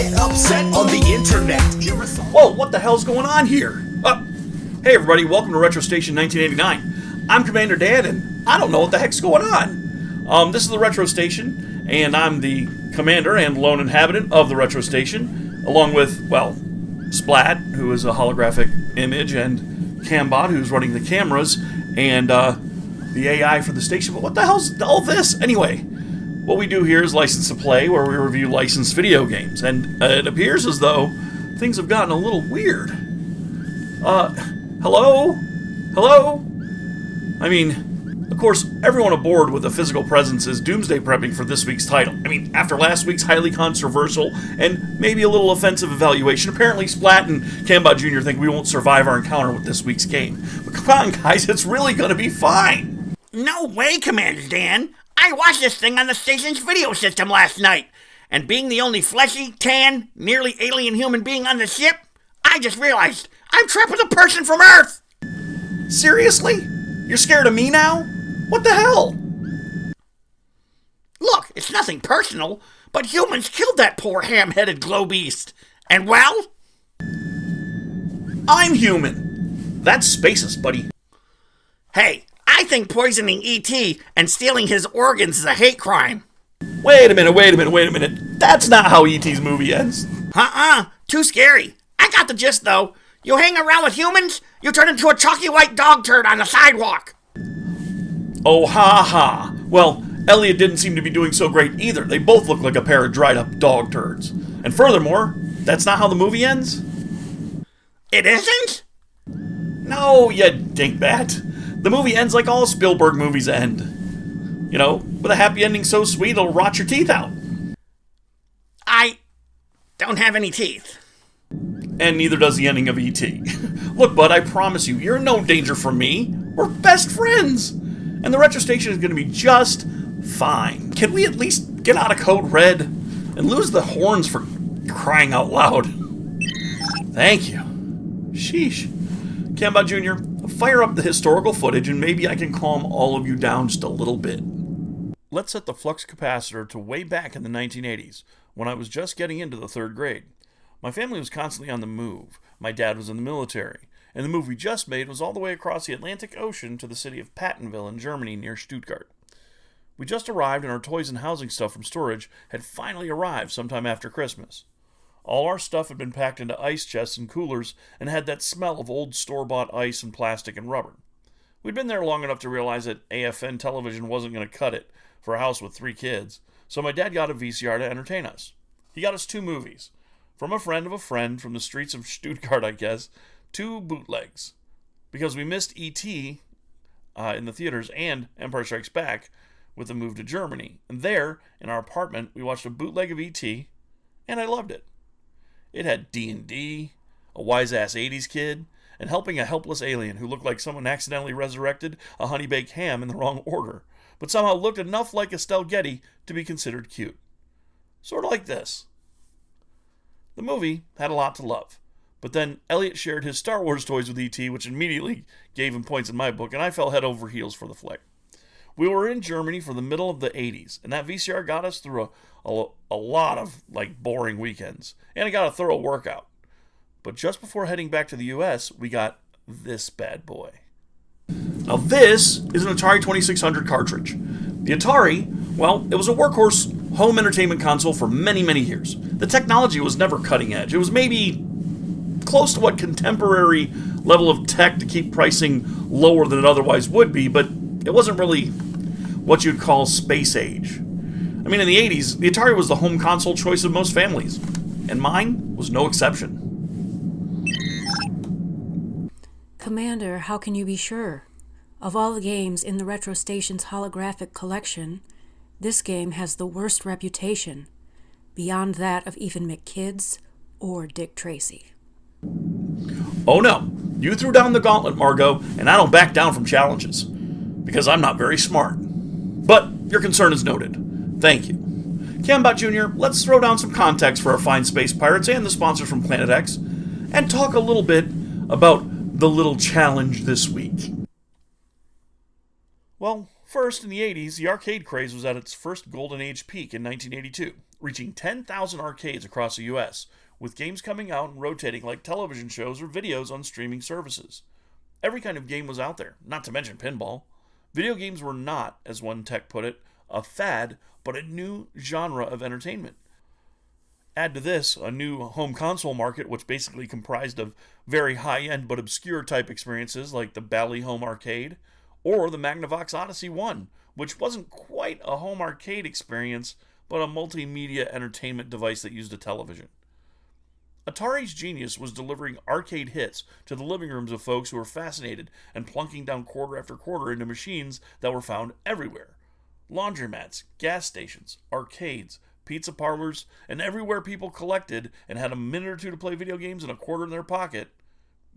get upset on the internet. Whoa, what the hell's going on here? Hey everybody, welcome to Retro Station 1989. I'm Commander Dan, and I don't know what the heck's going on. This is the Retro Station, and I'm the commander and lone inhabitant of the Retro Station, along with, well, Splat, who is a holographic image, and Cambot, who's running the cameras, and the AI for the station. But what the hell's all this? Anyway, what we do here is License to Play, where we review licensed video games, and it appears as though things have gotten a little weird. Hello? Hello? I mean, of course, everyone aboard with a physical presence is doomsday prepping for this week's title. I mean, after last week's highly controversial and maybe a little offensive evaluation, apparently Splat and Cambot Jr. think we won't survive our encounter with this week's game. But come on, guys, it's really gonna be fine. No way, Commander Dan. I watched this thing on the station's video system last night, and being the only fleshy, tan, nearly alien human being on the ship, I just realized I'm trapped with a person from Earth! Seriously? You're scared of me now? What the hell? Look, it's nothing personal, but humans killed that poor ham-headed glow beast. And well? I'm human. That's Spaces, buddy. Hey, I think poisoning E.T. and stealing his organs is a hate crime. Wait a minute. That's not how E.T.'s movie ends. Too scary. I got the gist, though. You hang around with humans, you turn into a chalky white dog turd on the sidewalk. Oh, ha ha. Well, Elliot didn't seem to be doing so great either. They both look like a pair of dried-up dog turds. And furthermore, that's not how the movie ends? It isn't? No, you dinkbat. The movie ends like all Spielberg movies end. You know, with a happy ending so sweet it'll rot your teeth out. I don't have any teeth. And neither does the ending of E.T. Look, bud, I promise you, you're in no danger from me. We're best friends. And the Retro Station is going to be just fine. Can we at least get out of Code Red and lose the horns for crying out loud? Thank you. Sheesh. Cambot Jr., fire up the historical footage and maybe I can calm all of you down just a little bit. Let's set the flux capacitor to way back in the 1980s, when I was just getting into the 3rd grade. My family was constantly on the move. My dad was in the military, and the move we just made was all the way across the Atlantic Ocean to the city of Pattonville in Germany near Stuttgart. We just arrived and our toys and housing stuff from storage had finally arrived sometime after Christmas. All our stuff had been packed into ice chests and coolers and had that smell of old store-bought ice and plastic and rubber. We'd been there long enough to realize that AFN television wasn't going to cut it for a house with 3 kids, so my dad got a VCR to entertain us. He got us 2 movies. From a friend of a friend from the streets of Stuttgart, I guess, 2 bootlegs. Because we missed E.T. In the theaters and Empire Strikes Back with the move to Germany. And there, in our apartment, we watched a bootleg of E.T., and I loved it. It had D&D, a wise-ass 80s kid, and helping a helpless alien who looked like someone accidentally resurrected a honey-baked ham in the wrong order, but somehow looked enough like Estelle Getty to be considered cute. Sort of like this. The movie had a lot to love, but then Elliot shared his Star Wars toys with E.T., which immediately gave him points in my book, and I fell head over heels for the flick. We were in Germany for the middle of the 80s, and that VCR got us through a lot of, boring weekends, and it got a thorough workout. But just before heading back to the U.S., we got this bad boy. Now this is an Atari 2600 cartridge. The Atari, well, it was a workhorse home entertainment console for many, many years. The technology was never cutting edge. It was maybe close to what contemporary level of tech to keep pricing lower than it otherwise would be, but it wasn't really what you'd call space age. I mean, in the 80s, the Atari was the home console choice of most families, and mine was no exception. Commander, how can you be sure? Of all the games in the Retro Station's holographic collection, this game has the worst reputation, beyond that of even McKids or Dick Tracy. Oh no, you threw down the gauntlet, Margot, and I don't back down from challenges, because I'm not very smart. But your concern is noted. Thank you. Cambot Jr., let's throw down some context for our fine space pirates and the sponsors from Planet X, and talk a little bit about the little challenge this week. Well, first, in the 80s, the arcade craze was at its first golden age peak in 1982. reaching 10,000 arcades across the US, with games coming out and rotating like television shows or videos on streaming services. Every kind of game was out there, not to mention pinball. Video games were not, as one tech put it, a fad, but a new genre of entertainment. Add to this a new home console market, which basically comprised of very high-end but obscure type experiences like the Bally Home Arcade, or the Magnavox Odyssey 1, which wasn't quite a home arcade experience, but a multimedia entertainment device that used a television. Atari's genius was delivering arcade hits to the living rooms of folks who were fascinated and plunking down quarter after quarter into machines that were found everywhere. Laundromats, gas stations, arcades, pizza parlors, and everywhere people collected and had a minute or two to play video games and a quarter in their pocket,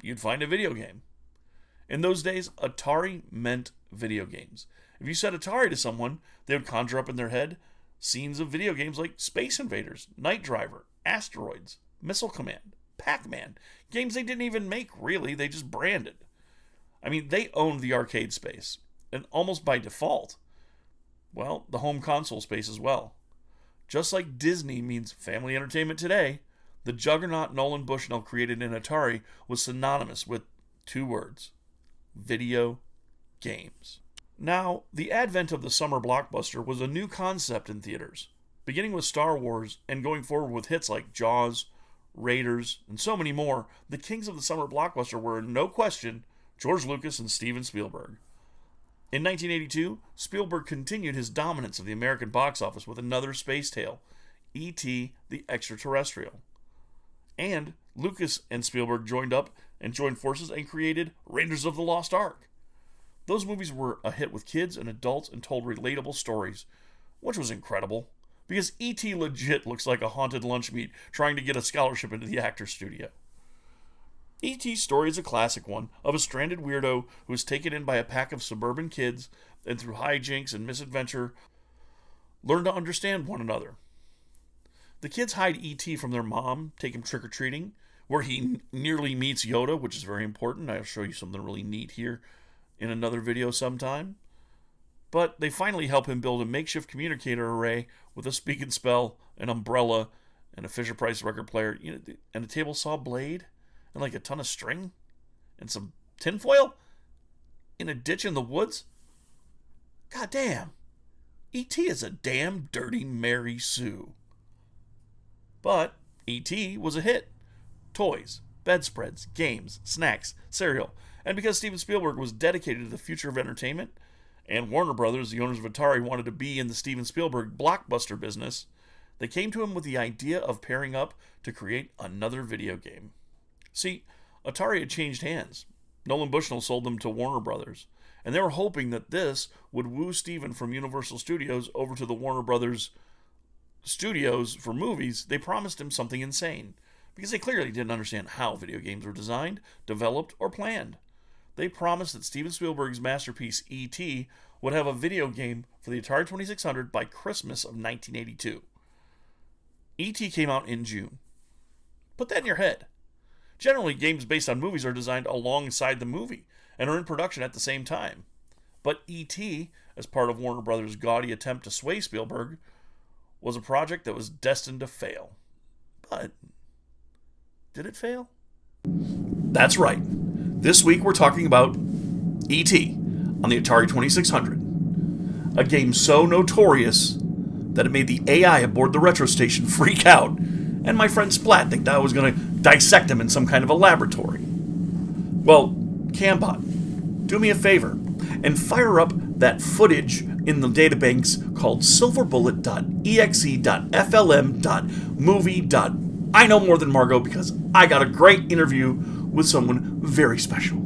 you'd find a video game. In those days, Atari meant video games. If you said Atari to someone, they would conjure up in their head scenes of video games like Space Invaders, Night Driver, Asteroids, Missile Command, Pac-Man, games they didn't even make, really, they just branded. I mean, they owned the arcade space, and almost by default, well, the home console space as well. Just like Disney means family entertainment today, the juggernaut Nolan Bushnell created in Atari was synonymous with two words: video games. Now, the advent of the summer blockbuster was a new concept in theaters, beginning with Star Wars and going forward with hits like Jaws, Raiders, and so many more. The kings of the summer blockbuster were, no question, George Lucas and Steven Spielberg. In 1982, Spielberg continued his dominance of the American box office with another space tale, E.T. the Extra-Terrestrial. And Lucas and Spielberg joined forces and created Raiders of the Lost Ark. Those movies were a hit with kids and adults and told relatable stories, which was incredible, because E.T. legit looks like a haunted lunch meat trying to get a scholarship into the actor's studio. E.T.'s story is a classic one of a stranded weirdo who is taken in by a pack of suburban kids and through hijinks and misadventure learn to understand one another. The kids hide E.T. from their mom, take him trick-or-treating, where he nearly meets Yoda, which is very important. I'll show you something really neat here in another video sometime. But they finally help him build a makeshift communicator array with a speak and spell, an umbrella, and a Fisher-Price record player, and a table saw blade, and like a ton of string, and some tinfoil in a ditch in the woods. God damn, E.T. is a damn dirty Mary Sue. But E.T. was a hit. Toys, bedspreads, games, snacks, cereal. And because Steven Spielberg was dedicated to the future of entertainment, and Warner Brothers, the owners of Atari, wanted to be in the Steven Spielberg blockbuster business, they came to him with the idea of pairing up to create another video game. See, Atari had changed hands. Nolan Bushnell sold them to Warner Brothers, and they were hoping that this would woo Steven from Universal Studios over to the Warner Brothers studios for movies. They promised him something insane, because they clearly didn't understand how video games were designed, developed, or planned. They promised that Steven Spielberg's masterpiece E.T. would have a video game for the Atari 2600 by Christmas of 1982. E.T. came out in June. Put that in your head. Generally, games based on movies are designed alongside the movie and are in production at the same time. But E.T., as part of Warner Brothers' gaudy attempt to sway Spielberg, was a project that was destined to fail. But did it fail? That's right. This week we're talking about E.T. on the Atari 2600. A game so notorious that it made the AI aboard the retro station freak out, and my friend Splat think that I was going to dissect him in some kind of a laboratory. Well, Cambot, do me a favor and fire up that footage in the databanks called silverbullet.exe.flm.movie. I know more than Margot because I got a great interview with someone very special.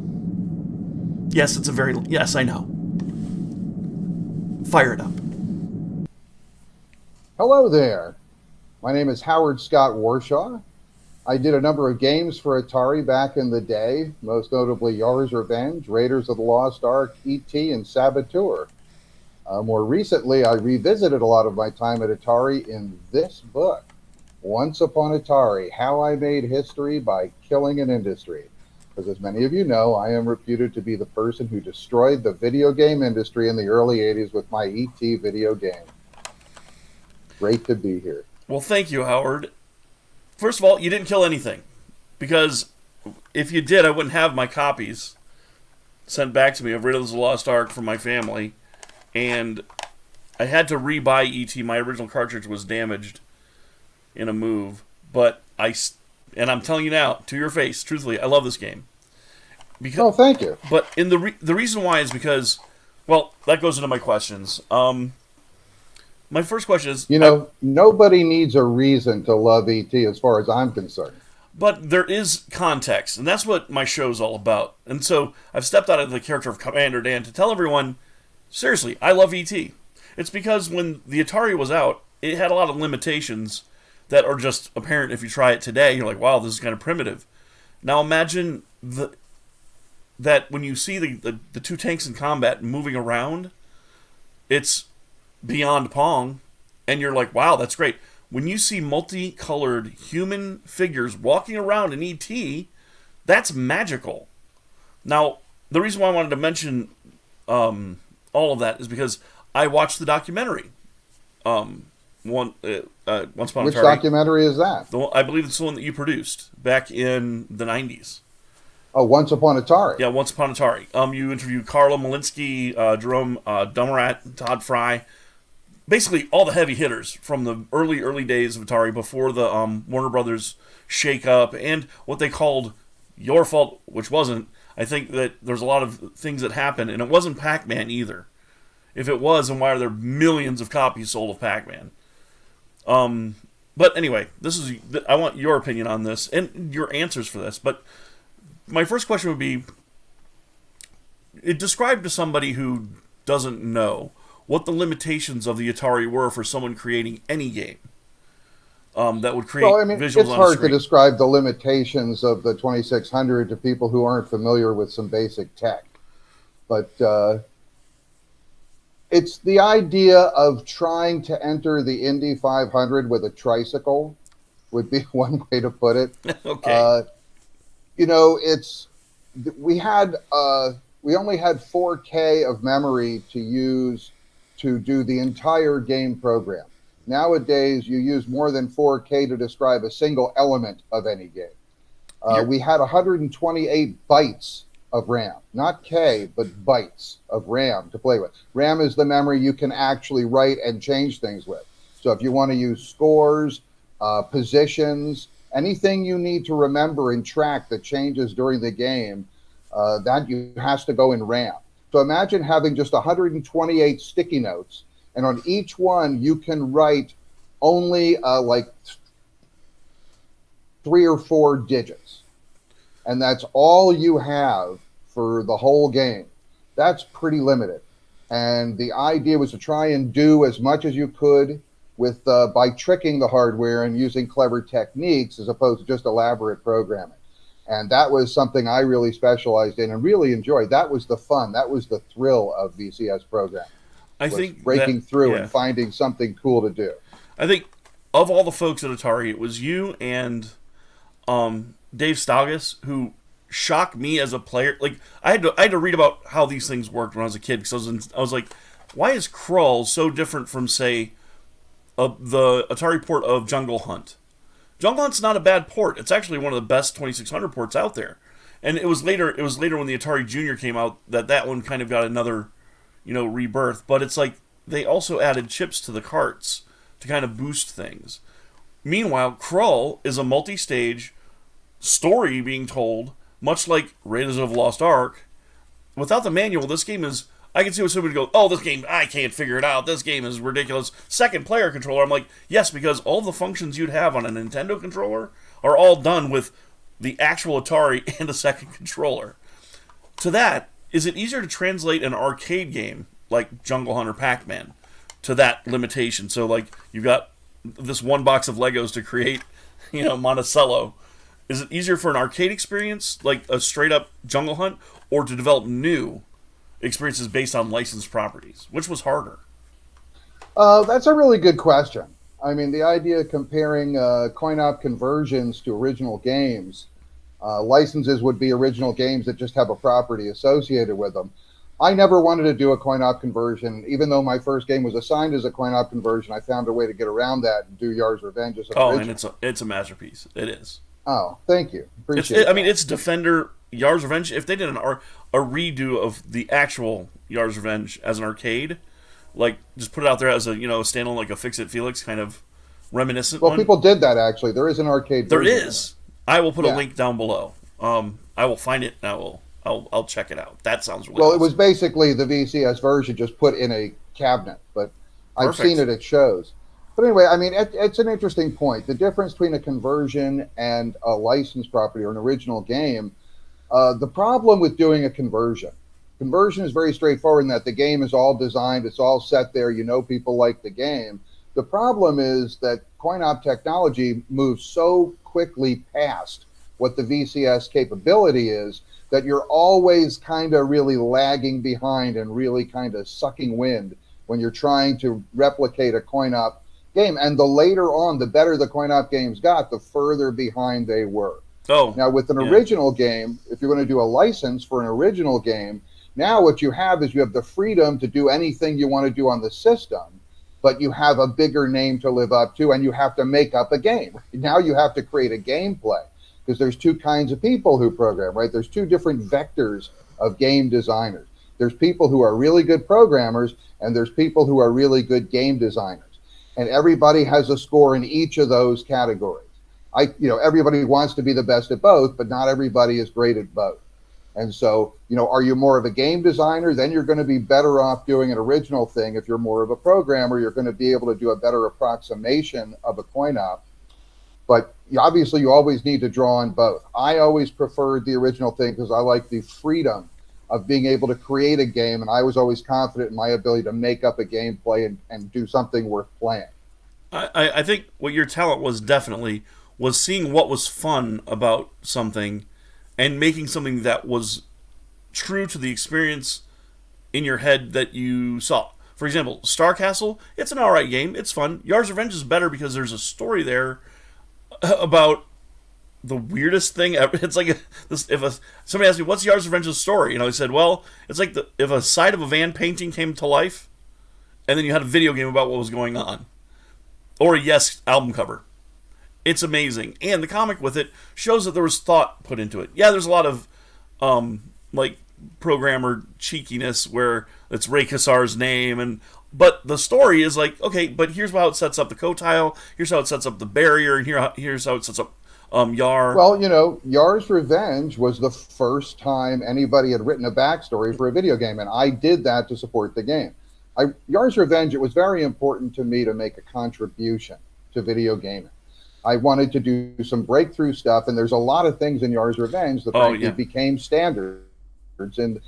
Yes, yes, I know. Fire it up. Hello there. My name is Howard Scott Warshaw. I did a number of games for Atari back in the day, most notably Yar's Revenge, Raiders of the Lost Ark, E.T., and Saboteur. More recently, I revisited a lot of my time at Atari in this book, Once Upon Atari, How I Made History by Killing an Industry. Because as many of you know, I am reputed to be the person who destroyed the video game industry in the early 80s with my E.T. video game. Great to be here. Well, thank you, Howard. First of all, you didn't kill anything. Because if you did, I wouldn't have my copies sent back to me of Raiders of the Lost Ark from my family. And I had to re-buy E.T. My original cartridge was damaged in a move. But and I'm telling you now, to your face, truthfully, I love this game. Oh, thank you. But the reason why is because, well, that goes into my questions. My first question is... nobody needs a reason to love E.T. as far as I'm concerned. But there is context, and that's what my show's all about. And so I've stepped out of the character of Commander Dan to tell everyone, seriously, I love E.T. It's because when the Atari was out, it had a lot of limitations that are just apparent if you try it today. You're like, wow, this is kind of primitive. Now imagine that when you see the two tanks in combat moving around, it's beyond Pong, and you're like, wow, that's great. When you see multicolored human figures walking around in E.T., that's magical. Now, the reason why I wanted to mention all of that is because I watched the documentary. Once Upon Atari. Which documentary is that? I believe it's the one that you produced back in the 90s. Oh, Once Upon Atari. Yeah, Once Upon Atari. You interviewed Carla Malinsky, Jerome Dumarat, Todd Fry. Basically, all the heavy hitters from the early days of Atari before the Warner Brothers shake-up and what they called Your Fault, which wasn't. I think that there's a lot of things that happened, and it wasn't Pac-Man either. If it was, then why are there millions of copies sold of Pac-Man? But anyway, I want your opinion on this and your answers for this. But my first question would be, describe to somebody who doesn't know what the limitations of the Atari were for someone creating any game that would create visuals on the screen. It's hard to describe the limitations of the 2600 to people who aren't familiar with some basic tech. But it's the idea of trying to enter the Indy 500 with a tricycle would be one way to put it. Okay. We only had 4K of memory to use to do the entire game program. Nowadays, you use more than 4K to describe a single element of any game. We had 128 bytes of RAM, not K, but bytes of RAM to play with. RAM is the memory you can actually write and change things with. So if you want to use scores, positions, anything you need to remember and track that changes during the game, that has to go in RAM. So imagine having just 128 sticky notes, and on each one you can write only like 3 or 4 digits. And that's all you have for the whole game. That's pretty limited. And the idea was to try and do as much as you could with by tricking the hardware and using clever techniques as opposed to just elaborate programming. And that was something I really specialized in and really enjoyed. That was the fun. That was the thrill of VCS programming. I think breaking through and finding something cool to do. I think of all the folks at Atari, it was you and Dave Staugus who shocked me as a player. Like I had to read about how these things worked when I was a kid because I was like, why is Krull so different from say the Atari port of Jungle Hunt? Jungle Hunt's not a bad port. It's actually one of the best 2600 ports out there. And it was later when the Atari Junior came out that one kind of got another, rebirth. But it's like they also added chips to the carts to kind of boost things. Meanwhile, Krull is a multi-stage story being told, much like Raiders of the Lost Ark. Without the manual, this game is... I can see what somebody goes, oh, this game, I can't figure it out. This game is ridiculous. Second player controller. I'm like, yes, because all the functions you'd have on a Nintendo controller are all done with the actual Atari and a second controller. To that, is it easier to translate an arcade game like Jungle Hunt or Pac-Man to that limitation? So, like, you've got this one box of Legos to create, Monticello. Is it easier for an arcade experience, like a straight-up Jungle Hunt, or to develop new experiences based on licensed properties? Which was harder? That's a really good question. I mean, the idea of comparing coin-op conversions to original games, licenses would be original games that just have a property associated with them. I never wanted to do a coin-op conversion. Even though my first game was assigned as a coin-op conversion, I found a way to get around that and do Yar's Revenge as an original. And it's a masterpiece. It is. Oh, thank you. Appreciate it. I mean, it's Defender, Yar's Revenge. If they did a redo of the actual Yar's Revenge as an arcade, like just put it out there as a standalone, like a Fix It Felix kind of reminiscent. Well, one. people did that actually. There is an arcade. There version is. I will put a link down below. I will find it and I'll check it out. That sounds really awesome. It was basically the VCS version just put in a cabinet, but I've seen it at shows. But anyway, I mean, it's an interesting point. The difference between a conversion and a licensed property or an original game, the problem with doing a conversion is very straightforward in that the game is all designed, it's all set there, people like the game. The problem is that coin-op technology moves so quickly past what the VCS capability is that you're always kind of really lagging behind and really kind of sucking wind when you're trying to replicate a coin-op game. And the later on, the better the coin-op games got, the further behind they were. Now, with an original game, if you're going to do a license for an original game, now what you have is you have the freedom to do anything you want to do on the system, but you have a bigger name to live up to, and you have to make up a game. Now you have to create a gameplay, because there's two kinds of people who program, right? There's two different vectors of game designers. There's people who are really good programmers, and there's people who are really good game designers. And everybody has a score in each of those categories. Everybody wants to be the best at both, but not everybody is great at both. And so, are you more of a game designer? Then you're going to be better off doing an original thing. If you're more of a programmer, you're going to be able to do a better approximation of a coin-op. But obviously, you always need to draw on both. I always preferred the original thing because I like the freedom of being able to create a game, and I was always confident in my ability to make up a gameplay and do something worth playing. I think what your talent was definitely was seeing what was fun about something and making something that was true to the experience in your head that you saw. For example, Star Castle, it's an alright game, it's fun. Yar's Revenge is better because there's a story there about the weirdest thing ever. It's like somebody asked me, what's Yar's Revenge's story? I said, well, it's like if a side of a Van painting came to life, and then you had a video game about what was going on. Or a Yes album cover. It's amazing. And the comic with it shows that there was thought put into it. Yeah, there's a lot of programmer cheekiness where it's Ray Kassar's name, but the story is like, okay, but here's how it sets up the co-tile, here's how it sets up the barrier, and here's how it sets up Yar. Well, Yar's Revenge was the first time anybody had written a backstory for a video game, and I did that to support the game. Yar's Revenge, it was very important to me to make a contribution to video gaming. I wanted to do some breakthrough stuff, and there's a lot of things in Yar's Revenge that became standards in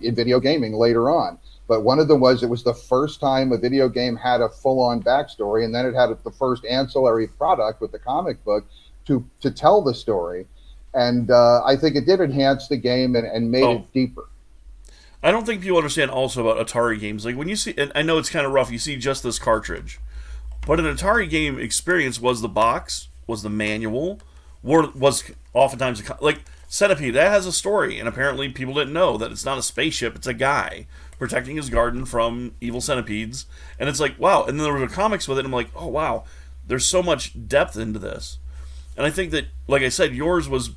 video gaming later on. But one of them was it was the first time a video game had a full-on backstory, and then it had the first ancillary product with the comic book to tell the story. And I think it did enhance the game and made it deeper. I don't think people understand also about Atari games. Like when you see, and I know it's kind of rough, you see just this cartridge. But an Atari game experience was the box, was the manual, was oftentimes like Centipede. That has a story, and apparently people didn't know that it's not a spaceship; it's a guy protecting his garden from evil centipedes. And it's like, wow. And then there were comics with it, and I'm like, oh wow, there's so much depth into this. And I think that, like I said, yours was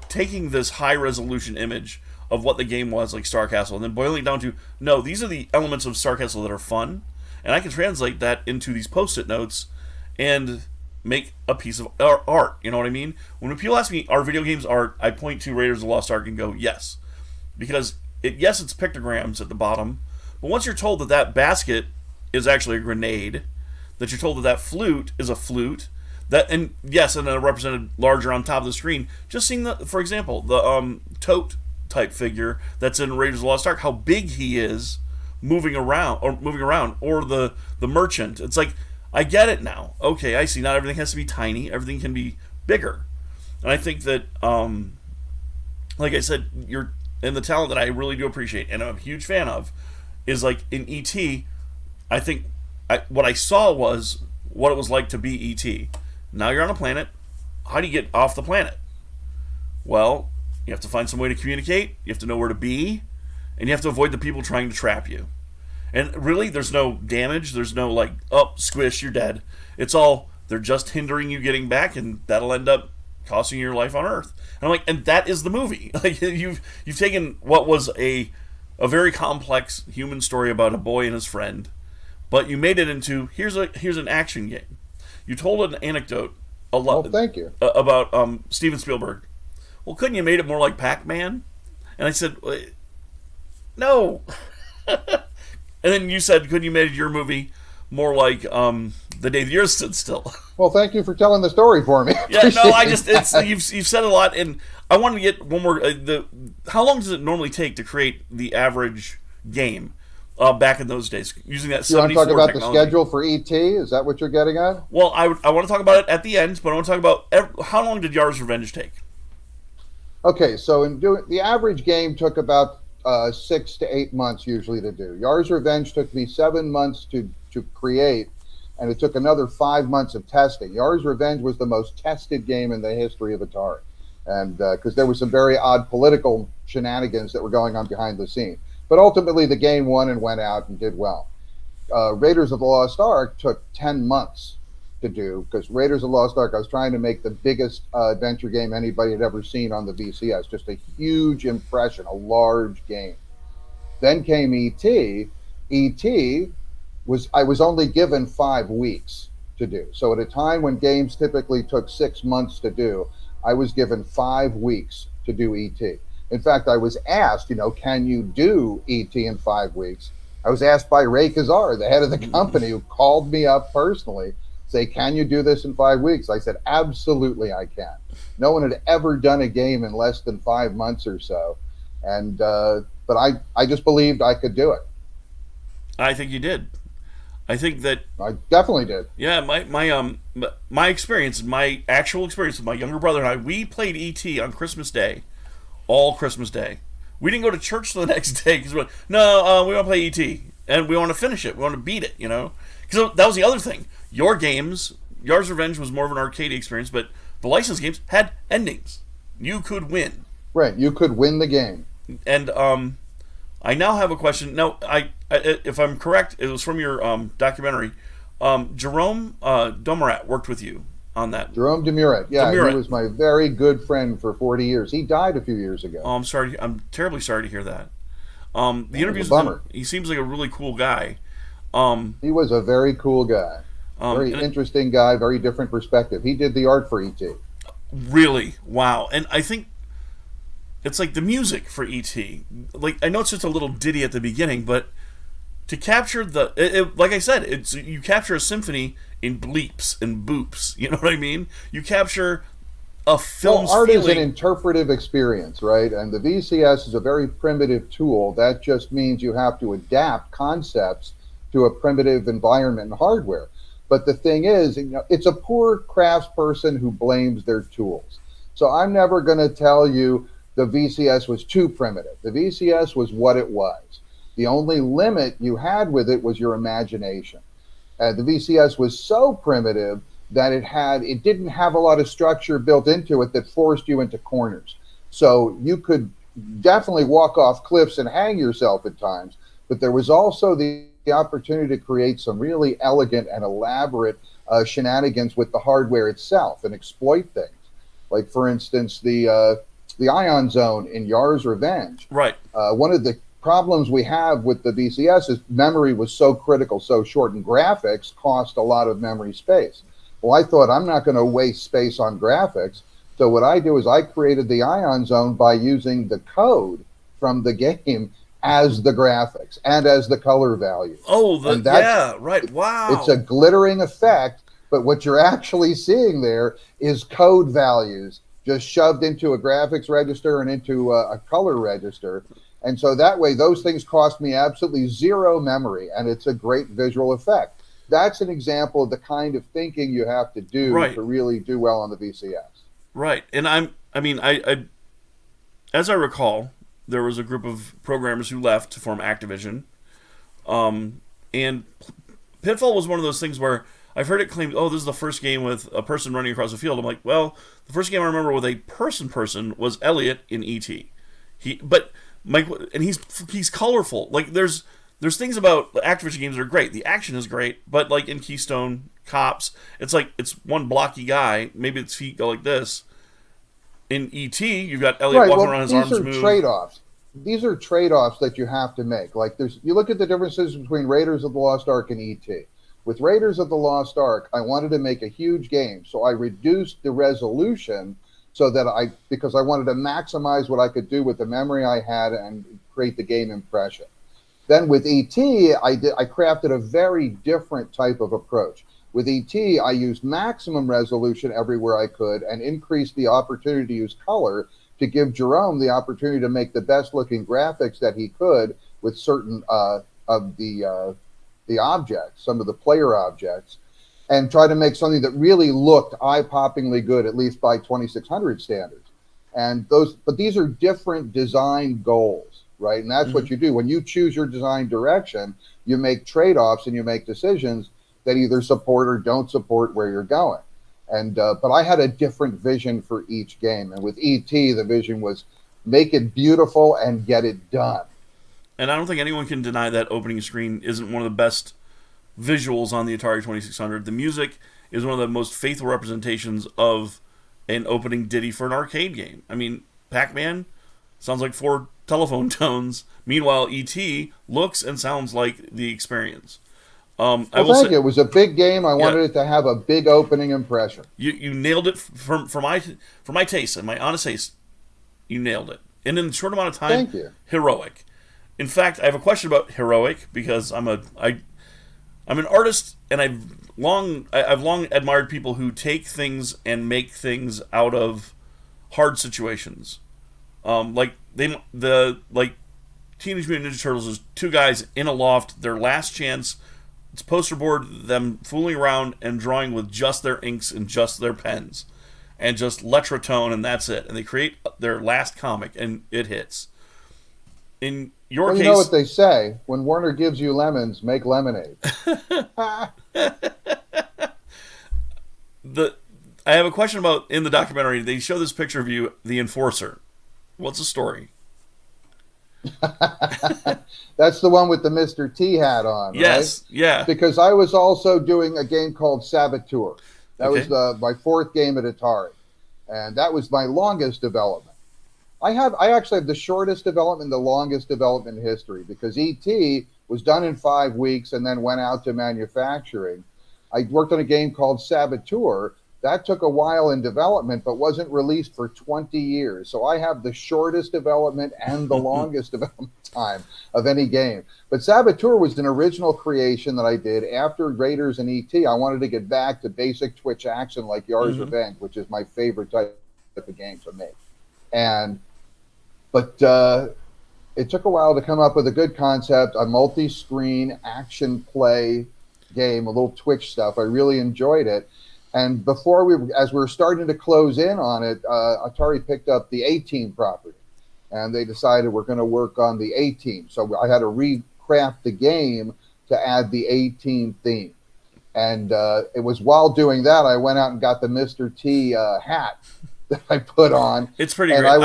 taking this high resolution image of what the game was, like Star Castle, and then boiling it down to, no, these are the elements of Star Castle that are fun. And I can translate that into these post-it notes and make a piece of art. You know what I mean? When people ask me, are video games art? I point to Raiders of the Lost Ark and go, yes. Because, yes, it's pictograms at the bottom. But once you're told that that basket is actually a grenade, that you're told that that flute is a flute, and then represented larger on top of the screen, just seeing, for example, the tote type figure that's in Raiders of the Lost Ark, how big he is, moving around, or the merchant. It's like, I get it now. Okay, I see. Not everything has to be tiny. Everything can be bigger. And I think that, like I said, and the talent that I really do appreciate and I'm a huge fan of is like in E.T., I think what I saw was what it was like to be E.T. Now you're on a planet. How do you get off the planet? Well, you have to find some way to communicate. You have to know where to be. and you have to avoid the people trying to trap you. And really, there's no damage. There's no like, oh, squish, you're dead. It's all, they're just hindering you getting back, and that'll end up costing you your life on Earth. And I'm like, and that is the movie. Like you've taken what was a very complex human story about a boy and his friend, but you made it into here's an action game. You told an anecdote a lot. Well, thank you. About Steven Spielberg. Well, couldn't you made it more like Pac-Man? And I said, no. And then you said, couldn't you made your movie more like The Day the Earth Stood Still? Well, thank you for telling the story for me. Yeah, no, I just you've said a lot, and I wanted to get one more. How long does it normally take to create the average game back in those days using that 74 You want to talk about technology? the schedule for ET? Is that what you're getting at? Well, I want to talk about it at the end, but I want to talk about how long did Yar's Revenge take? Okay, so the average game took about 6 to 8 months usually to do. Yar's Revenge took me 7 months to create, and it took another 5 months of testing. Yar's Revenge was the most tested game in the history of Atari, and because there were some very odd political shenanigans that were going on behind the scenes. But ultimately, the game won and went out and did well. Raiders of the Lost Ark took 10 months to do, because Raiders of the Lost Ark, I was trying to make the biggest adventure game anybody had ever seen on the VCS. Just a huge impression, a large game. Then came E.T. E.T. I was only given 5 weeks to do. So at a time when games typically took 6 months to do, I was given 5 weeks to do E.T. In fact, I was asked, can you do E.T. in 5 weeks? I was asked by Ray Kazar, the head of the company, who called me up personally, say, can you do this in 5 weeks? I said, absolutely I can. No one had ever done a game in less than 5 months or so. And but I just believed I could do it. I think you did. I think that I definitely did. yeah, my experience, my actual experience with my younger brother and I, we played E.T. on Christmas Day, all Christmas Day. We didn't go to church the next day because we want to play E.T. and we want to finish it. We want to beat it, Because that was the other thing. Your games, Yar's Revenge was more of an arcade experience, but the licensed games had endings. You could win. Right, you could win the game. And I now have a question. Now, if I'm correct, it was from your documentary. Jerome Domerat worked with you on that. Jerome Demuret. Yeah, Demuret. He was my very good friend for 40 years. He died a few years ago. Oh, I'm sorry. I'm terribly sorry to hear that. The interviews was a with him, bummer. he seems like a really cool guy. He was a very cool guy. Very interesting guy, very different perspective. He did the art for E.T. Really? Wow. And I think it's like the music for E.T. Like, I know it's just a little ditty at the beginning, but to capture like I said, you capture a symphony in bleeps and boops. You know what I mean? You capture a film's art feeling. is an interpretive experience, right? And the VCS is a very primitive tool. That just means you have to adapt concepts to a primitive environment and hardware. But the thing is, it's a poor craftsperson who blames their tools. So I'm never going to tell you the VCS was too primitive. The VCS was what it was. The only limit you had with it was your imagination. The VCS was so primitive that it didn't have a lot of structure built into it that forced you into corners. So you could definitely walk off cliffs and hang yourself at times, but there was also the opportunity to create some really elegant and elaborate shenanigans with the hardware itself and exploit things. Like, for instance, the Ion Zone in Yar's Revenge. Right. One of the problems we have with the VCS is memory was so critical, so short, and graphics cost a lot of memory space. Well, I thought, I'm not going to waste space on graphics. So what I do is I created the Ion Zone by using the code from the game as the graphics and as the color value. Oh, yeah, right. Wow. It's a glittering effect, but what you're actually seeing there is code values just shoved into a graphics register and into a color register. And so that way, those things cost me absolutely zero memory, and it's a great visual effect. That's an example of the kind of thinking you have to do to really do well on the VCS. Right. And I as I recall, there was a group of programmers who left to form Activision. And Pitfall was one of those things where I've heard it claimed, oh, this is the first game with a person running across the field. I'm like, well, the first game I remember with a person was Elliot in E.T. But Mike, and he's colorful. Like there's things about Activision games that are great. The action is great, but like in Keystone Cops, it's like it's one blocky guy. Maybe its feet go like this. In E.T., you've got Elliot walking around, his arms move. These are trade-offs. These are trade-offs that you have to make. Like you look at the differences between Raiders of the Lost Ark and E.T. With Raiders of the Lost Ark, I wanted to make a huge game, so I reduced the resolution so that because I wanted to maximize what I could do with the memory I had and create the game impression. Then with E.T., I crafted a very different type of approach. With E.T., I used maximum resolution everywhere I could and increased the opportunity to use color to give Jerome the opportunity to make the best-looking graphics that he could with certain of the objects, some of the player objects, and try to make something that really looked eye-poppingly good, at least by 2600 standards. But these are different design goals, right? And that's what you do. When you choose your design direction, you make trade-offs and you make decisions that either support or don't support where you're going. But I had a different vision for each game. And with E.T., the vision was make it beautiful and get it done. And I don't think anyone can deny that opening screen isn't one of the best visuals on the Atari 2600. The music is one of the most faithful representations of an opening ditty for an arcade game. I mean, Pac-Man sounds like 4 telephone tones. Meanwhile, E.T. looks and sounds like the experience. Thank you. It was a big game. I wanted it to have a big opening impression. You nailed it for my taste and my honest taste. You nailed it, and in a short amount of time. Thank you. Heroic. In fact, I have a question about heroic because I'm an artist, and I've long admired people who take things and make things out of hard situations. Like Teenage Mutant Ninja Turtles is 2 guys in a loft, their last chance. It's poster board, them fooling around and drawing with just their inks and just their pens. And just Letratone, and that's it. And they create their last comic, and it hits. In your case... You know what they say, when Warner gives you lemons, make lemonade. I have a question about, in the documentary, they show this picture of you, the Enforcer. What's the story? That's the one with the Mr. T hat on, right? Yes, yeah. Because I was also doing a game called Saboteur. That was my 4th game at Atari. And that was my longest development. I actually have the shortest development, the longest development in history, because E.T. was done in 5 weeks and then went out to manufacturing. I worked on a game called Saboteur. That took a while in development, but wasn't released for 20 years. So I have the shortest development and the longest development time of any game. But Saboteur was an original creation that I did after Raiders and E.T. I wanted to get back to basic Twitch action like Yar's Revenge, which is my favorite type of game to make. But it took a while to come up with a good concept, a multi-screen action play game, a little Twitch stuff. I really enjoyed it. And as we were starting to close in on it, Atari picked up the A-Team property, and they decided we're going to work on the A-Team. So I had to recraft the game to add the A-Team theme. And it was while doing that, I went out and got the Mr. T hat that I put on. It's pretty and great.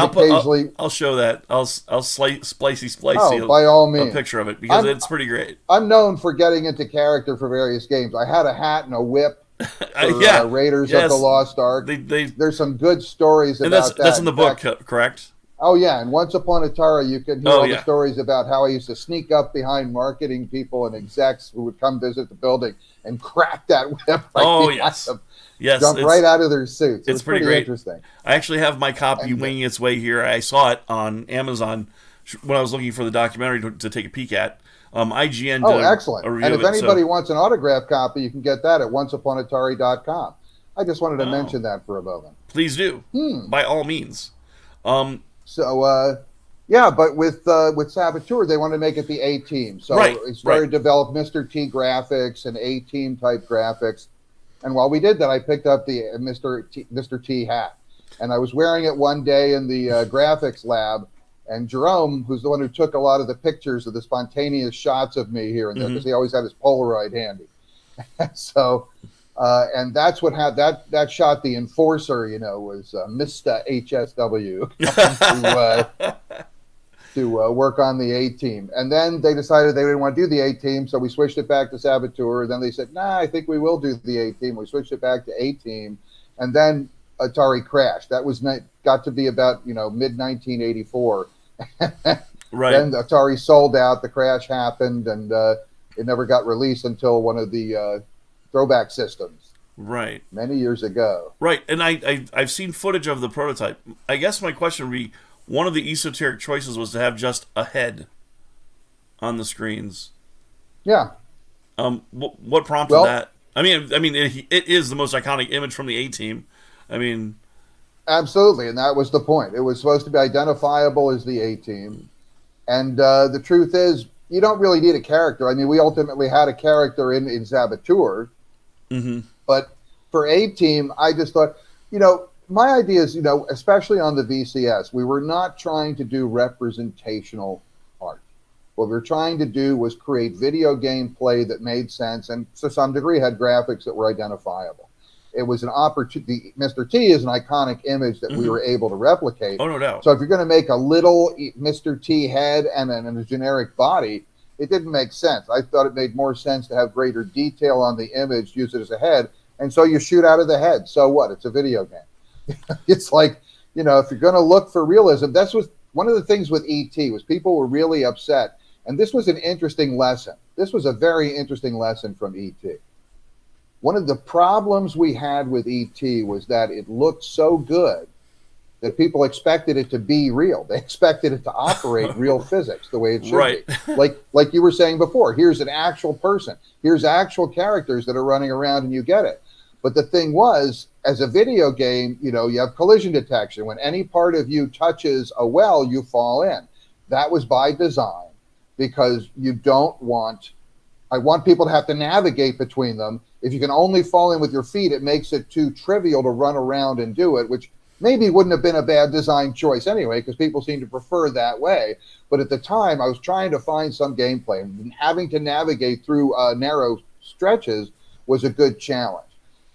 I'll show that. I'll splicey by all means. A picture of it because it's pretty great. I'm known for getting into character for various games. I had a hat and a whip. For, Raiders of the Lost Ark. There's some good stories about that. That's in the book, correct? Oh, yeah. And Once Upon Atari, you can hear all the stories about how I used to sneak up behind marketing people and execs who would come visit the building and crack that whip. Jump right out of their suits. It's pretty great. Interesting. I actually have my copy winging its way here. I saw it on Amazon when I was looking for the documentary to take a peek at. IGN did excellent. a review and if of it, anybody wants an autographed copy, you can get that at onceuponatari.com. I just wanted to mention that for a moment. Please do. By all means. But with Saboteur, they wanted to make it the A-Team. So it started to develop Mr. T graphics and A-Team type graphics. And while we did that, I picked up the Mr. T hat. And I was wearing it one day in the graphics lab. And Jerome, who's the one who took a lot of the pictures of the spontaneous shots of me here and there, because he always had his Polaroid handy. And that's what had that shot. The Enforcer, was Mr. HSW. to work on the A team. And then they decided they didn't want to do the A team, so we switched it back to Saboteur. Then they said, nah, I think we will do the A team. We switched it back to A team. And then Atari crashed. That was got to be about, mid 1984. Right. Then Atari sold out, the crash happened, and it never got released until one of the throwback systems. Right. Many years ago. Right. And I've seen footage of the prototype. I guess my question would be, one of the esoteric choices was to have just a head on the screens. Yeah. What prompted that? I mean, it is the most iconic image from the A Team. I mean, absolutely, and that was the point. It was supposed to be identifiable as the A Team, and the truth is, you don't really need a character. I mean, we ultimately had a character in Saboteur, but for A Team, I just thought, my idea is, especially on the VCS, we were not trying to do representational art. What we were trying to do was create video game play that made sense and to some degree had graphics that were identifiable. It was an opportunity. Mr. T is an iconic image that we were able to replicate. Oh, no doubt. So if you're going to make a little Mr. T head and a generic body, it didn't make sense. I thought it made more sense to have greater detail on the image, use it as a head, and so you shoot out of the head. So what? It's a video game. It's like, if you're going to look for realism, that's what one of the things with E.T. was people were really upset. And this was an interesting lesson. This was a very interesting lesson from E.T. One of the problems we had with E.T. was that it looked so good that people expected it to be real. They expected it to operate real physics the way it should be. Like you were saying before, here's an actual person. Here's actual characters that are running around and you get it. But the thing was, as a video game, you have collision detection. When any part of you touches a well, you fall in. That was by design because I want people to have to navigate between them. If you can only fall in with your feet, it makes it too trivial to run around and do it, which maybe wouldn't have been a bad design choice anyway, because people seem to prefer that way. But at the time, I was trying to find some gameplay, and having to navigate through narrow stretches was a good challenge.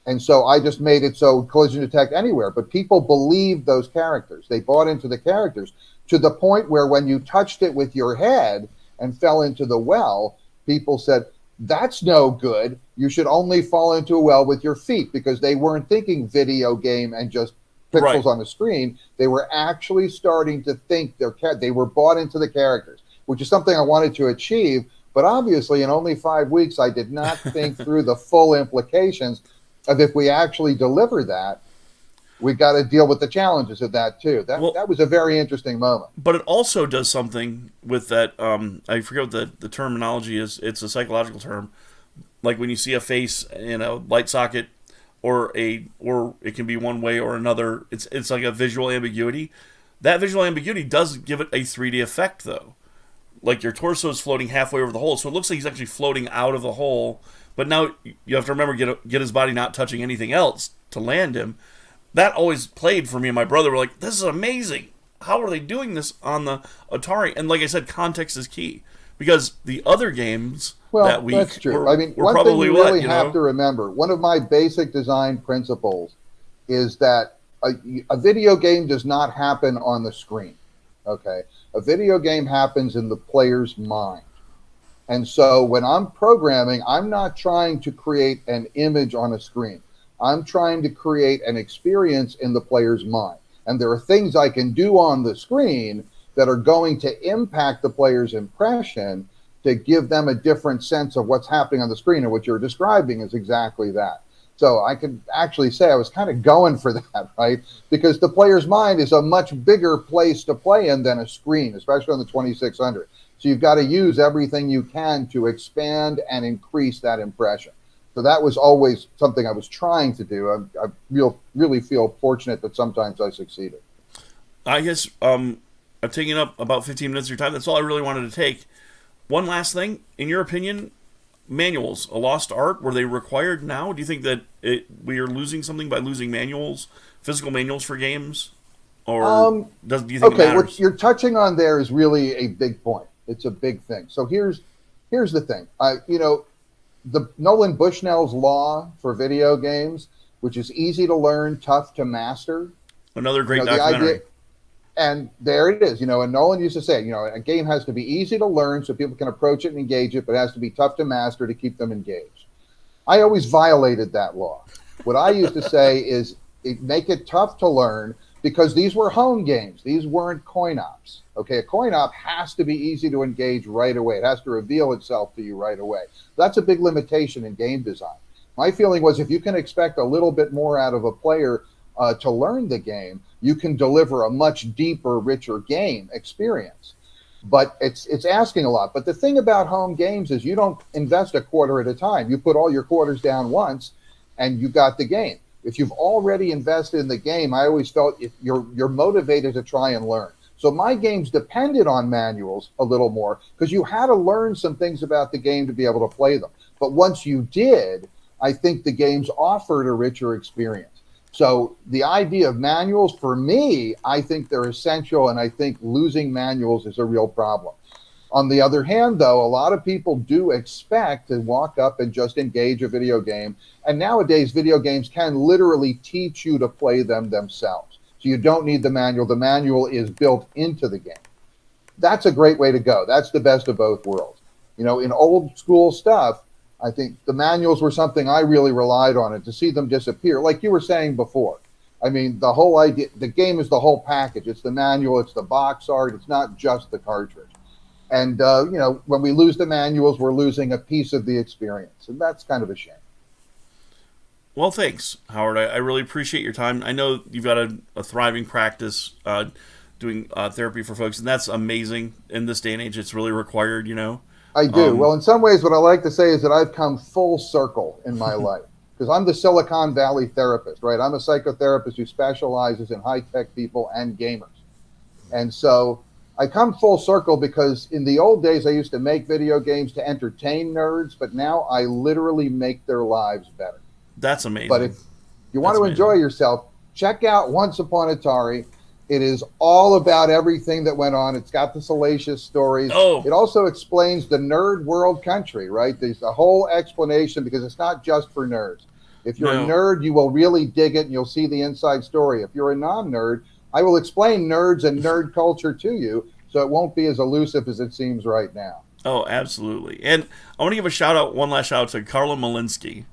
And so I just made it so collision detect anywhere. But people believed those characters. They bought into the characters to the point where when you touched it with your head and fell into the well, people said, that's no good. You should only fall into a well with your feet, because they weren't thinking video game and just pixels on the screen. They were actually starting to think they were bought into the characters, which is something I wanted to achieve. But obviously, in only 5 weeks, I did not think through the full implications of if we actually deliver that, we got to deal with the challenges of that too. That was a very interesting moment. But it also does something with that. I forget what the terminology is. It's a psychological term. Like when you see a face in a light socket, or it can be one way or another. It's like a visual ambiguity. That visual ambiguity does give it a 3D effect, though. Like your torso is floating halfway over the hole, so it looks like he's actually floating out of the hole. But now you have to remember get his body not touching anything else to land him. That always played for me and my brother. We're like, this is amazing. How are they doing this on the Atari? And like I said, context is key. Because the other games that we that's true. were, I mean, were one probably thing you really have to remember, one of my basic design principles is that a video game does not happen on the screen. Okay? A video game happens in the player's mind. And so when I'm programming, I'm not trying to create an image on a screen. I'm trying to create an experience in the player's mind. And there are things I can do on the screen that are going to impact the player's impression to give them a different sense of what's happening on the screen. And what you're describing is exactly that. So I can actually say I was kind of going for that, right? Because the player's mind is a much bigger place to play in than a screen, especially on the 2600. So you've got to use everything you can to expand and increase that impression. So that was always something I was trying to do. I really feel fortunate that sometimes I succeeded. I guess I've taken up about 15 minutes of your time. That's all I really wanted to take. One last thing. In your opinion, manuals, a lost art, were they required now? Do you think that we are losing something by losing manuals, physical manuals for games? Or do you think it matters? What you're touching on there is really a big point. It's a big thing. So here's the thing. The Nolan Bushnell's law for video games, which is easy to learn, tough to master. Another great documentary. And there it is, and Nolan used to say, a game has to be easy to learn so people can approach it and engage it, but it has to be tough to master to keep them engaged. I always violated that law. What I used to say is make it tough to learn because these were home games. These weren't coin ops. Okay, a coin op has to be easy to engage right away. It has to reveal itself to you right away. That's a big limitation in game design. My feeling was if you can expect a little bit more out of a player to learn the game, you can deliver a much deeper, richer game experience. But it's asking a lot. But the thing about home games is you don't invest a quarter at a time. You put all your quarters down once, and you got the game. If you've already invested in the game, I always felt you're motivated to try and learn. So my games depended on manuals a little more because you had to learn some things about the game to be able to play them. But once you did, I think the games offered a richer experience. So the idea of manuals, for me, I think they're essential, and I think losing manuals is a real problem. On the other hand, though, a lot of people do expect to walk up and just engage a video game. And nowadays, video games can literally teach you to play them themselves. So you don't need the manual. The manual is built into the game. That's a great way to go. That's the best of both worlds. In old school stuff, I think the manuals were something I really relied on, and to see them disappear, like you were saying before. I mean, the whole idea, the game is the whole package. It's the manual, it's the box art, it's not just the cartridge. And, when we lose the manuals, we're losing a piece of the experience, and that's kind of a shame. Well, thanks, Howard. I really appreciate your time. I know you've got a thriving practice doing therapy for folks, and that's amazing. In this day and age, it's really required, I do. Well, in some ways, what I like to say is that I've come full circle in my life because I'm the Silicon Valley therapist, right? I'm a psychotherapist who specializes in high-tech people and gamers. And so I come full circle because in the old days, I used to make video games to entertain nerds, but now I literally make their lives better. That's amazing. But if you want to enjoy yourself, check out Once Upon Atari. It is all about everything that went on. It's got the salacious stories. Oh. It also explains the nerd world country, right? There's a whole explanation because it's not just for nerds. If you're a nerd, you will really dig it and you'll see the inside story. If you're a non-nerd, I will explain nerds and nerd culture to you so it won't be as elusive as it seems right now. Oh, absolutely. And I want to give one last shout out to Carla Malinsky.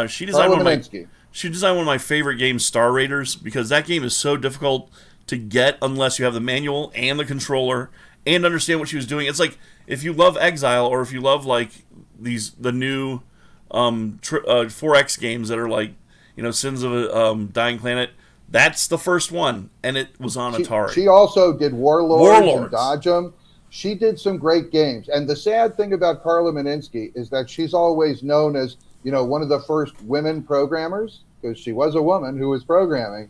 She designed one of my favorite games, Star Raiders, because that game is so difficult to get unless you have the manual and the controller and understand what she was doing. It's like if you love Exile or if you love like the new 4X games that are like Sins of a Dying Planet. That's the first one, and it was on Atari. She also did Warlords and Dodge 'em. She did some great games. And the sad thing about Carla Malinsky is that she's always known as one of the first women programmers because she was a woman who was programming.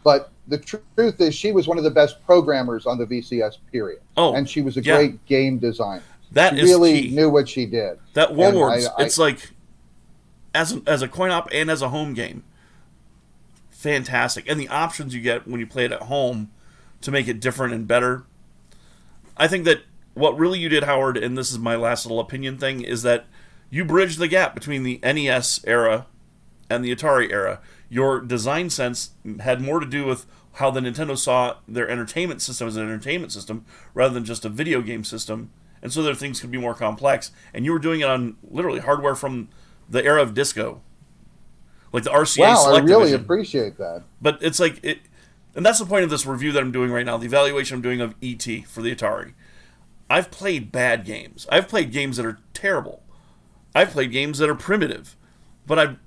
But the truth is she was one of the best programmers on the VCS period. Oh, and she was a great game designer. She really knew what she did. That Warlords, it's like as a coin op and as a home game, fantastic. And the options you get when you play it at home to make it different and better. I think that what really you did, Howard, and this is my last little opinion thing, is that you bridged the gap between the NES era and the Atari era. Your design sense had more to do with how the Nintendo saw their entertainment system as an entertainment system rather than just a video game system. And so their things could be more complex. And you were doing it on literally hardware from the era of disco. Like the RCA Select I really Division. Appreciate that. But it's like, and that's the point of this review that I'm doing right now, the evaluation I'm doing of E.T. for the Atari. I've played bad games. I've played games that are terrible. I've played games that are primitive. But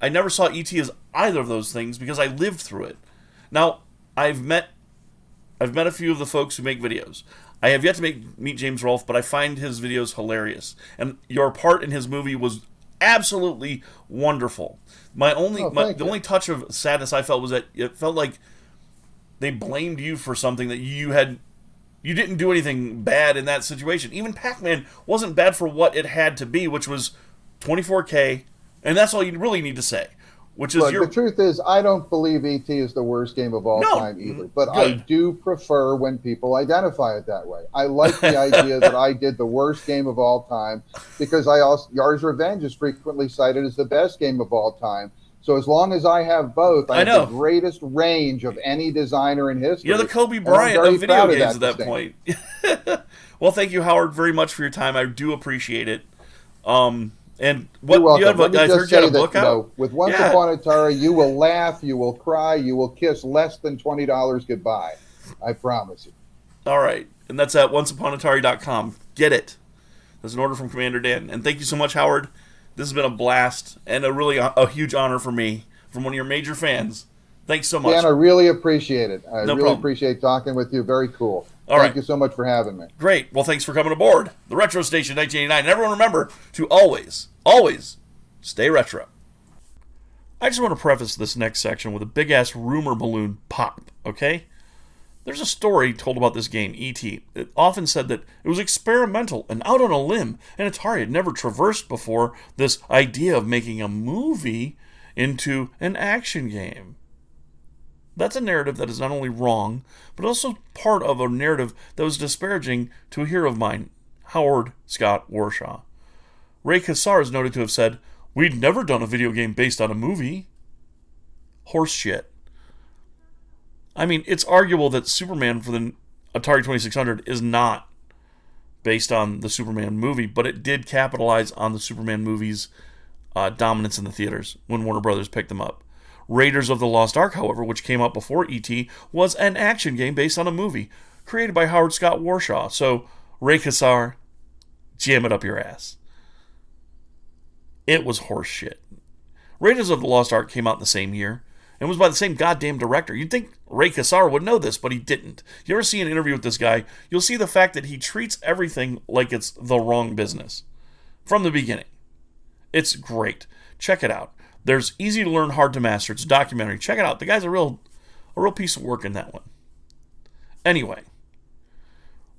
I never saw E.T. as either of those things because I lived through it. Now, I've met a few of the folks who make videos. I have yet to meet James Rolfe, but I find his videos hilarious. And your part in his movie was absolutely wonderful. The only touch of sadness I felt was that it felt like they blamed you for something that you didn't do anything bad in that situation. Even Pac-Man wasn't bad for what it had to be, which was 24K, and that's all you really need to say. The truth is, I don't believe E.T. is the worst game of all time either. But I do prefer when people identify it that way. I like the idea that I did the worst game of all time because Yar's Revenge is frequently cited as the best game of all time. So as long as I have both, I I have know. the greatest range of any designer in history. You're the Kobe And I'm Bryant very of video proud of games at that distinction. point. Well, thank you, Howard, very much for your time. I do appreciate it. And what You're welcome. you have? Let me I just heard you had say a book that, out. with Once Yeah. Upon Atari, you will laugh, you will cry, you will kiss less than $20 goodbye. I promise you. All right, and that's at onceUponAtari.com. Get it. There's an order from Commander Dan. And thank you so much, Howard. This has been a blast and a huge honor for me from one of your major fans. Thanks so much. Dan, I really appreciate it. I No really problem. appreciate talking with you. Very cool. All Thank right. you so much for having me. Great. Well, thanks for coming aboard the Retro Station 1989. And everyone remember to always, always stay retro. I just want to preface this next section with a big-ass rumor balloon pop, okay? There's a story told about this game, E.T. It often said that it was experimental and out on a limb, and Atari had never traversed before this idea of making a movie into an action game. That's a narrative that is not only wrong, but also part of a narrative that was disparaging to a hero of mine, Howard Scott Warshaw. Ray Kassar is noted to have said, "We'd never done a video game based on a movie." Horse shit. I mean, it's arguable that Superman for the Atari 2600 is not based on the Superman movie, but it did capitalize on the Superman movie's dominance in the theaters when Warner Brothers picked them up. Raiders of the Lost Ark, however, which came out before E.T., was an action game based on a movie created by Howard Scott Warshaw. So, Ray Kassar, jam it up your ass. It was horse shit. Raiders of the Lost Ark came out in the same year and was by the same goddamn director. You'd think Ray Kassar would know this, but he didn't. You ever see an interview with this guy, you'll see the fact that he treats everything like it's the wrong business. From the beginning. It's great. Check it out. There's Easy to Learn, Hard to Master. It's a documentary. Check it out. The guy's a real piece of work in that one. Anyway,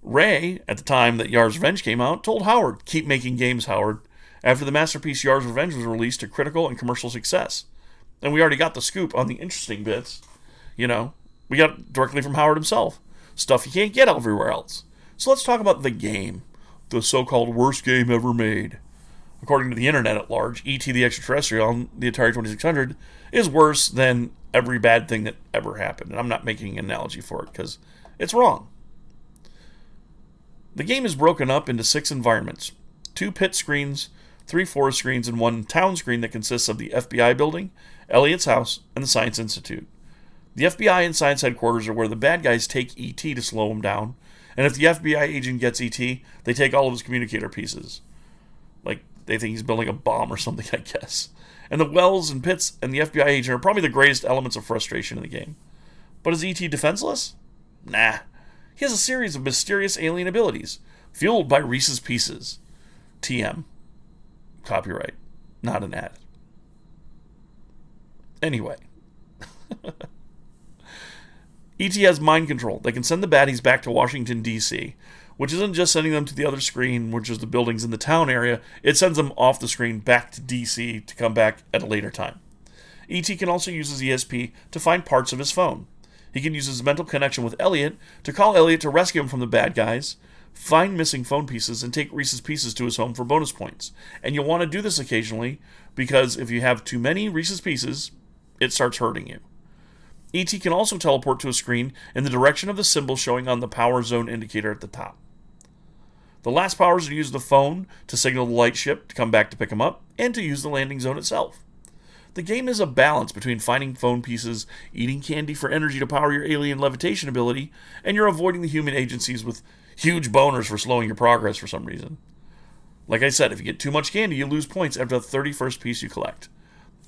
Ray, at the time that Yar's Revenge came out, told Howard, "Keep making games, Howard," after the masterpiece Yar's Revenge was released to critical and commercial success. And we already got the scoop on the interesting bits. You know, we got it directly from Howard himself. Stuff you can't get everywhere else. So let's talk about the game. The so-called worst game ever made. According to the internet at large, E.T. the Extra-Terrestrial on the Atari 2600 is worse than every bad thing that ever happened. And I'm not making an analogy for it because it's wrong. The game is broken up into 6 environments. 2 pit screens, 3 forest screens, and 1 town screen that consists of the FBI building, Elliot's house, and the Science Institute. The FBI and Science headquarters are where the bad guys take E.T. to slow him down. And if the FBI agent gets E.T., they take all of his communicator pieces. Like, they think he's building a bomb or something, I guess. And the wells and pits and the FBI agent are probably the greatest elements of frustration in the game. But is E.T. defenseless? Nah. He has a series of mysterious alien abilities, fueled by Reese's Pieces. TM. Copyright. Not an ad. Anyway. E.T. has mind control. They can send the baddies back to Washington, D.C., which isn't just sending them to the other screen, which is the buildings in the town area. It sends them off the screen back to D.C. to come back at a later time. E.T. can also use his ESP to find parts of his phone. He can use his mental connection with Elliot to call Elliot to rescue him from the bad guys, find missing phone pieces, and take Reese's Pieces to his home for bonus points. And you'll want to do this occasionally, because if you have too many Reese's Pieces, it starts hurting you. E.T. can also teleport to a screen in the direction of the symbol showing on the power zone indicator at the top. The last power is to use the phone to signal the lightship to come back to pick him up, and to use the landing zone itself. The game is a balance between finding phone pieces, eating candy for energy to power your alien levitation ability, and you're avoiding the human agencies with huge boners for slowing your progress for some reason. Like I said, if you get too much candy, you lose points after the 31st piece you collect.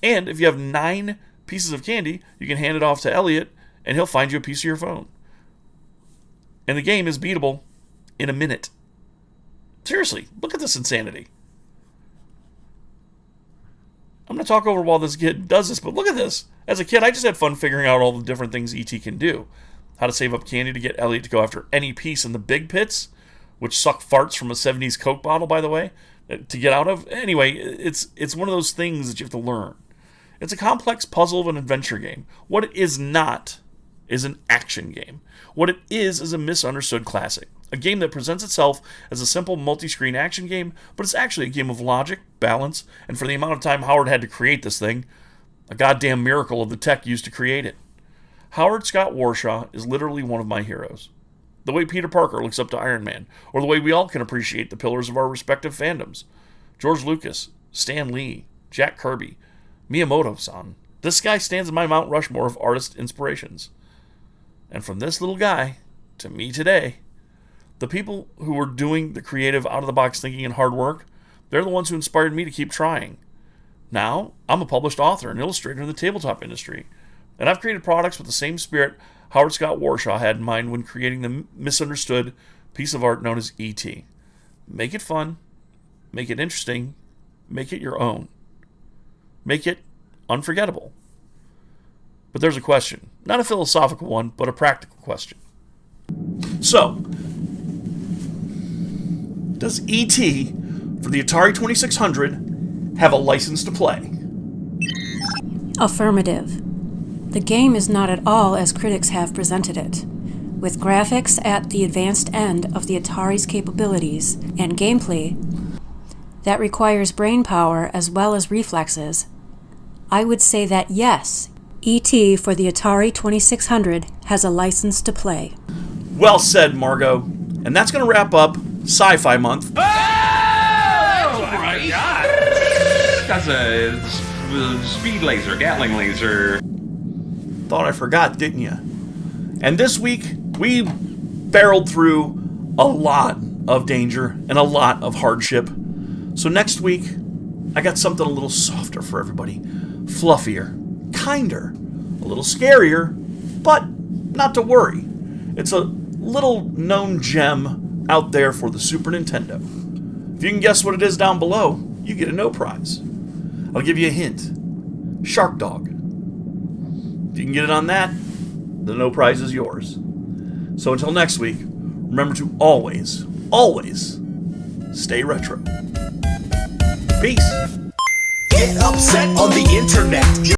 And if you have 9 pieces of candy, you can hand it off to Elliot, and he'll find you a piece of your phone. And the game is beatable in a minute. Seriously, look at this insanity. I'm going to talk over while this kid does this, but look at this. As a kid, I just had fun figuring out all the different things E.T. can do. How to save up candy to get Elliot to go after any piece in the big pits, which suck farts from a 70s Coke bottle, by the way, to get out of. Anyway, it's one of those things that you have to learn. It's a complex puzzle of an adventure game. What it is not is an action game. What it is a misunderstood classic. A game that presents itself as a simple multi-screen action game, but it's actually a game of logic, balance, and for the amount of time Howard had to create this thing, a goddamn miracle of the tech used to create it. Howard Scott Warshaw is literally one of my heroes. The way Peter Parker looks up to Iron Man, or the way we all can appreciate the pillars of our respective fandoms. George Lucas, Stan Lee, Jack Kirby, Miyamoto-san. This guy stands in my Mount Rushmore of artist inspirations. And from this little guy to me today, the people who were doing the creative, out-of-the-box thinking and hard work, they're the ones who inspired me to keep trying. Now, I'm a published author and illustrator in the tabletop industry, and I've created products with the same spirit Howard Scott Warshaw had in mind when creating the misunderstood piece of art known as E.T. Make it fun, make it interesting, make it your own. Make it unforgettable. But there's a question. Not a philosophical one, but a practical question. So, does E.T. for the Atari 2600 have a license to play? Affirmative. The game is not at all as critics have presented it. With graphics at the advanced end of the Atari's capabilities and gameplay that requires brain power as well as reflexes, I would say that yes, E.T. for the Atari 2600 has a license to play. Well said, Margot. And that's going to wrap up Sci-Fi Month. Oh my God! That's a speed laser, Gatling laser. Thought I forgot, didn't you? And this week, we barreled through a lot of danger and a lot of hardship. So next week, I got something a little softer for everybody. Fluffier, kinder, a little scarier, but not to worry. It's a little known gem out there for the Super Nintendo. If you can guess what it is down below, you get a no prize. I'll give you a hint. Shark Dog. If you can get it on that, the no prize is yours. So until next week, remember to always, always stay retro. Peace. Get upset on the internet.